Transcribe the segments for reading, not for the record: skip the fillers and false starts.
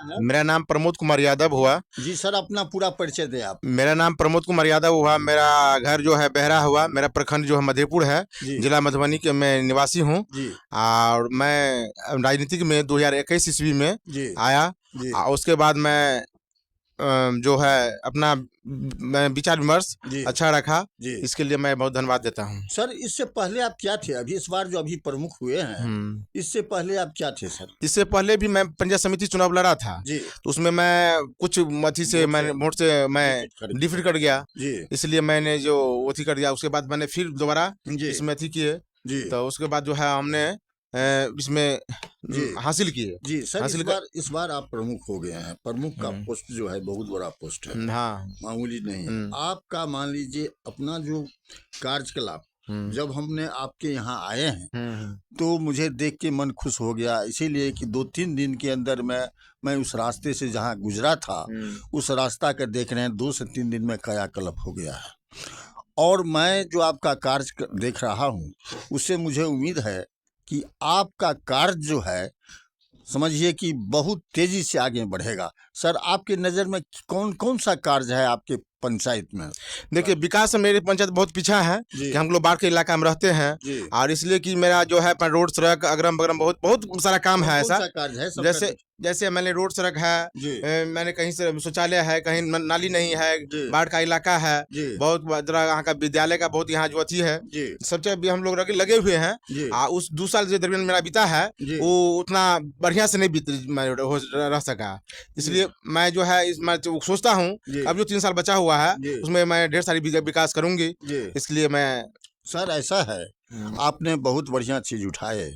है? मेरा नाम प्रमोद कुमार यादव हुआ। जी सर, अपना पूरा परिचय दें आप। मेरा नाम प्रमोद कुमार यादव हुआ। मेरा घर जो है बहरा हुआ। मेरा प्रखंड जो है मधेपुर है। जी जिला मधुबनी के मैं निवासी हूँ। जी और मैं राजनीतिक में 2021 ईस्वी में जी आया। जी उसके बाद मैं जो है अपना मैं विचार विमर्श जी अच्छा रखा। जी इसके लिए मैं बहुत धन्यवाद देता हूँ। सर, इससे पहले आप क्या थे? अभी इस बार जो अभी प्रमुख हुए हैं, हम्म। इससे पहले आप क्या थे सर? इससे पहले भी मैं पंचायत समिति चुनाव लड़ा था। जी तो उसमें मैं कुछ अथी से वोट से मैंने वोट से मैं डिफीट कर डिफीट कर गया। जी इसलिए मैंने जो अथी कर दिया। उसके बाद मैंने फिर दोबारा जी इसमें अथी किए। जी तो उसके बाद जो है हमने इसमें जी हासिल किए। जी सर, हासिल कर इस बार आप प्रमुख हो गए हैं। प्रमुख का हम्म, पोस्ट जो है बहुत बड़ा पोस्ट है, हाँ। मामूली नहीं है। आपका मान लीजिए अपना जो कार्यकलाप, हम्म, जब हमने आपके यहाँ आए हैं हम्म, तो मुझे देख के मन खुश हो गया, इसीलिए कि 2-3 दिन के अंदर मैं उस रास्ते से जहाँ गुजरा था, उस रास्ता का देख रहे हैं 2 से 3 दिन में कायाकल्प हो गया है। और मैं जो आपका कार्य देख रहा हूँ, उससे मुझे उम्मीद है कि आपका कार्य जो है, समझिए कि बहुत तेजी से आगे बढ़ेगा। सर, आपके नज़र में कौन कौन सा कार्य है आपके पंचायत में? देखिए, विकास में मेरी पंचायत बहुत पीछा है जी कि हम लोग बाढ़ के इलाका में रहते हैं। जी और इसलिए कि मेरा जो है रोड सड़क अगरम बगरम बहुत बहुत सारा काम कौन है कौन ऐसा। सा कार्य है सबका? जैसे जैसे मैंने रोड सड़क है, जी मैंने कहीं से शौचालय है, कहीं नाली नहीं है, जी बाढ़ का इलाका है। जी बहुत जरा यहाँ का विद्यालय का बहुत यहाँ जो अथी है, जी सब चीज भी हम लोग लगे हुए हैं। जी उस 2 साल जो दरमियान मेरा बीता है, जी वो उतना बढ़िया से नहीं बीत रह सका। इसलिए मैं जो है मैं जो सोचता हूँ जी अब जो 3 साल बचा हुआ है जी उसमें मैं ढेर सारी विकास करूंगी। जी इसलिए मैं सर, ऐसा है, हम्म, आपने बहुत बढ़िया चीज उठाए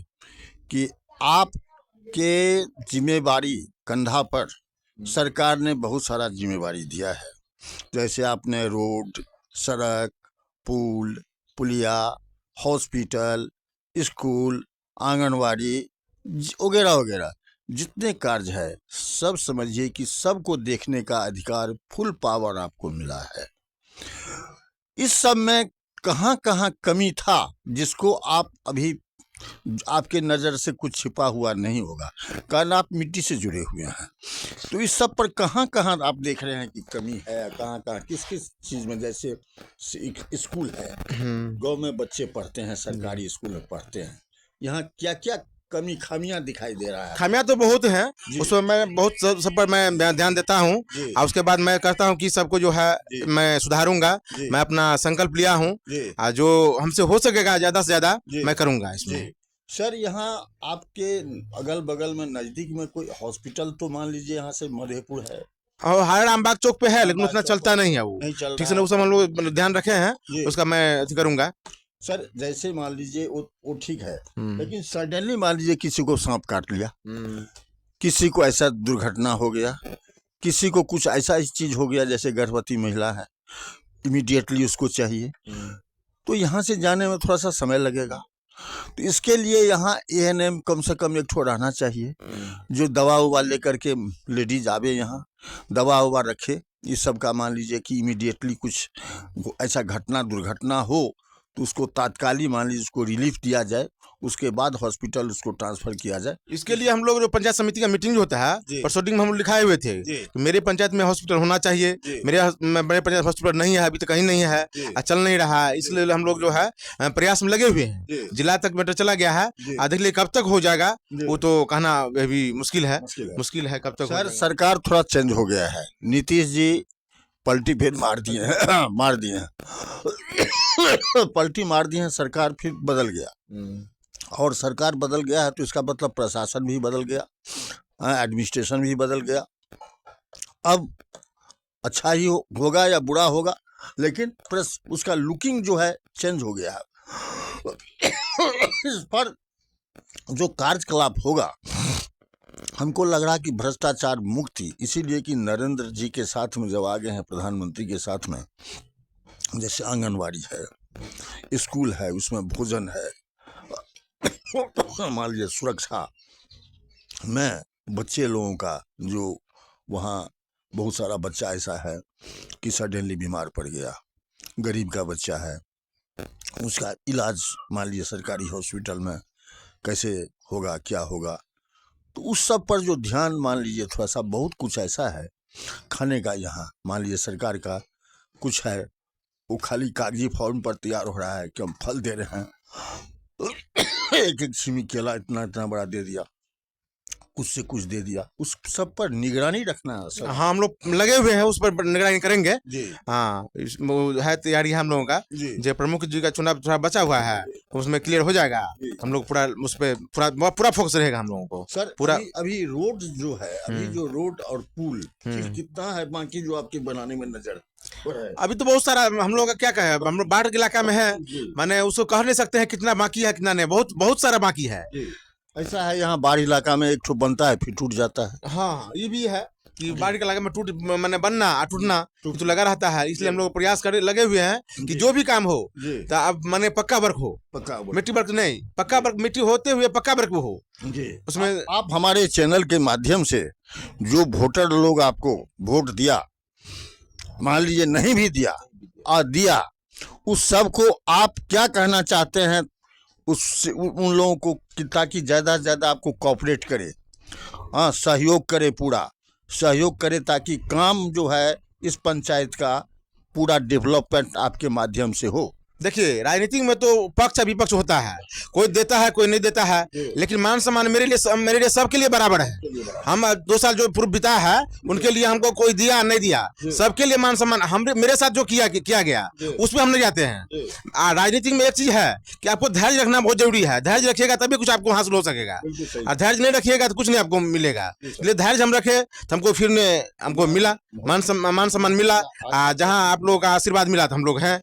कि आपके जिम्मेवारी कंधा पर सरकार ने बहुत सारा जिम्मेवारी दिया है। जैसे आपने रोड, सड़क, पुल, पुलिया, हॉस्पिटल, स्कूल, आंगनवाड़ी वगैरह वगैरह जितने कार्य है, सब समझिए कि सबको देखने का अधिकार, फुल पावर आपको मिला है। इस सब में कहाँ कहाँ कमी था जिसको आप अभी, आपके नज़र से कुछ छिपा हुआ नहीं होगा, कारण आप मिट्टी से जुड़े हुए हैं। तो इस सब पर कहाँ कहाँ आप देख रहे हैं कि कमी है, कहाँ कहाँ किस किस चीज़ में? जैसे स्कूल है, गांव में बच्चे पढ़ते हैं, सरकारी स्कूल में पढ़ते हैं, यहाँ क्या क्या कमी खामियां दिखाई दे रहा है? खामियां तो बहुत हैं। जी उसमें मैं बहुत सब पर मैं ध्यान देता हूँ। जी और उसके बाद मैं कहता हूँ कि सबको जो है जी मैं सुधारूंगा। जी मैं अपना संकल्प लिया हूँ। जी और जो हमसे हो सकेगा ज्यादा से ज्यादा जी मैं करूंगा जी इसमें। सर, यहाँ आपके अगल बगल में नज़दीक में कोई हॉस्पिटल, तो मान लीजिए यहाँ से मधेपुर है, और हरे रामबाग चौक पे है, लेकिन रामबाग उतना चौक चलता पर नहीं है वो। नहीं चल ठीक रहा से है। उस हम लोग ध्यान रखे हैं। जी उसका मैं अथी करूंगा। सर, जैसे मान लीजिए वो ठीक है, हम्म, लेकिन सडनली मान लीजिए किसी को सांप काट लिया, किसी को ऐसा दुर्घटना हो गया, किसी को कुछ ऐसा चीज हो गया, जैसे गर्भवती महिला है, इमीडिएटली उसको चाहिए, तो यहाँ से जाने में थोड़ा सा समय लगेगा। तो इसके लिए यहाँ एएनएम कम से कम एक ठो रहना चाहिए, जो दवा उवा लेकर के लेडीज आवे यहाँ, दवा उवा रखे। इस सब का मान लीजिए कि इमीडिएटली कुछ ऐसा घटना दुर्घटना हो तो उसको तात्कालिक मान लीजिए उसको रिलीफ दिया जाए, उसके बाद हॉस्पिटल उसको ट्रांसफर किया जाए। इसके लिए हम लोग जो पंचायत समिति का मीटिंग होता है, जी परसोडिंग में हम लोग लिखाए हुए थे जी कि मेरे पंचायत में हॉस्पिटल होना चाहिए। जी मेरे पंचायत हॉस्पिटल नहीं है, अभी तक कहीं नहीं है, जी चल नहीं रहा है। इसलिए हम लोग जो है प्रयास में लगे हुए हैं। जी जिला तक मैटर चला गया है। जी देख लिए कब तक हो जाएगा, जी वो तो कहना अभी मुश्किल है। मुश्किल है। मुश्किल है कब तक हो सर, जाएगा। सरकार थोड़ा चेंज हो गया है, नीतीश जी पलटी फिर मार दिए हैं मार दिए हैं पलटी मार दिए हैं, सरकार फिर बदल गया। और सरकार बदल गया है तो इसका मतलब प्रशासन भी बदल गया, एडमिनिस्ट्रेशन भी बदल गया। अब अच्छा ही होगा या बुरा होगा, लेकिन प्रेस उसका लुकिंग जो है चेंज हो गया है इस पर जो कार्यकलाप होगा, हमको लग रहा कि भ्रष्टाचार मुक्ति, इसीलिए कि नरेंद्र जी के साथ में जब आ गए हैं प्रधानमंत्री के साथ में, जैसे आंगनवाड़ी है, स्कूल है, उसमें भोजन है, मान लीजिए सुरक्षा में बच्चे लोगों का, जो वहाँ बहुत सारा बच्चा ऐसा है कि सडनली बीमार पड़ गया, गरीब का बच्चा है, उसका इलाज मान लीजिए सरकारी हॉस्पिटल में कैसे होगा, क्या होगा, तो उस सब पर जो ध्यान मान लीजिए थोड़ा सा, बहुत कुछ ऐसा है खाने का यहाँ मान लीजिए सरकार का कुछ है, वो खाली कागजी फॉर्म पर तैयार हो रहा है कि हम फल दे रहे हैं। एक एक छिमी केला इतना इतना बड़ा दे दिया, कुछ से कुछ दे दिया, उस सब पर निगरानी रखना है सर। हाँ, हम लोग लगे हुए हैं, उस पर निगरानी करेंगे। जी हाँ, वो है तैयारी हम लोगों का। जी जो प्रमुख जी का चुनाव थोड़ा बचा हुआ है, उसमें क्लियर हो जाएगा। हम लोग पूरा उस पर पूरा फोकस रहेगा हम लोगों को। सर। पूरा अभी रोड जो है, अभी जो रोड और पुल फिर कितना है बाकी जो आपके बनाने में नजर है? अभी तो बहुत सारा हम लोग का क्या कहे, हम लोग बाढ़ के इलाका में है, माने उसको कह नहीं सकते हैं कितना बाकी है कितना नहीं, बहुत सारा बाकी है। ऐसा है यहाँ बाढ़ इलाका में एक ठो बनता है फिर टूट जाता है। हाँ, ये भी है कि बाढ़ के इलाके में माने बनना और टूटना तो लगा रहता है। इसलिए हम लोग प्रयास कर लगे हुए हैं कि जो भी काम हो तो अब माने पक्का वर्क हो, पक्का मिट्टी वर्क नहीं, पक्का वर्क मिट्टी होते हुए पक्का वर्क हो। जी उसमें आप हमारे चैनल के माध्यम से जो वोटर लोग आपको वोट दिया, मान लीजिए नहीं भी दिया और दिया, उस सब को आप क्या कहना चाहते हैं उन लोगों को कि ताकि ज़्यादा से ज़्यादा आपको कोऑपरेट करे, हाँ सहयोग करे, पूरा सहयोग करे ताकि काम जो है इस पंचायत का पूरा डेवलपमेंट आपके माध्यम से हो। देखिए, राजनीति में तो पक्ष विपक्ष होता है, कोई देता है कोई नहीं देता है, लेकिन मान सम्मान मेरे लिए सबके लिए बराबर है। हम 2 साल जो पूर्व बिताया है उनके लिए हमको कोई दिया नहीं दिया, सबके लिए मान सम्मान। हम मेरे साथ जो किया गया उस पर हम नहीं जाते हैं। राजनीति में एक चीज है कि आपको धैर्य रखना बहुत जरूरी है। धैर्य रखिएगा तभी कुछ आपको हासिल हो सकेगा, और धैर्य नहीं रखिएगा तो कुछ नहीं आपको मिलेगा। इसलिए धैर्य हम रखे तो हमको फिर हमको मिला मान सम्मान मिला, जहाँ आप लोगों का आशीर्वाद मिला तो हम लोग हैं।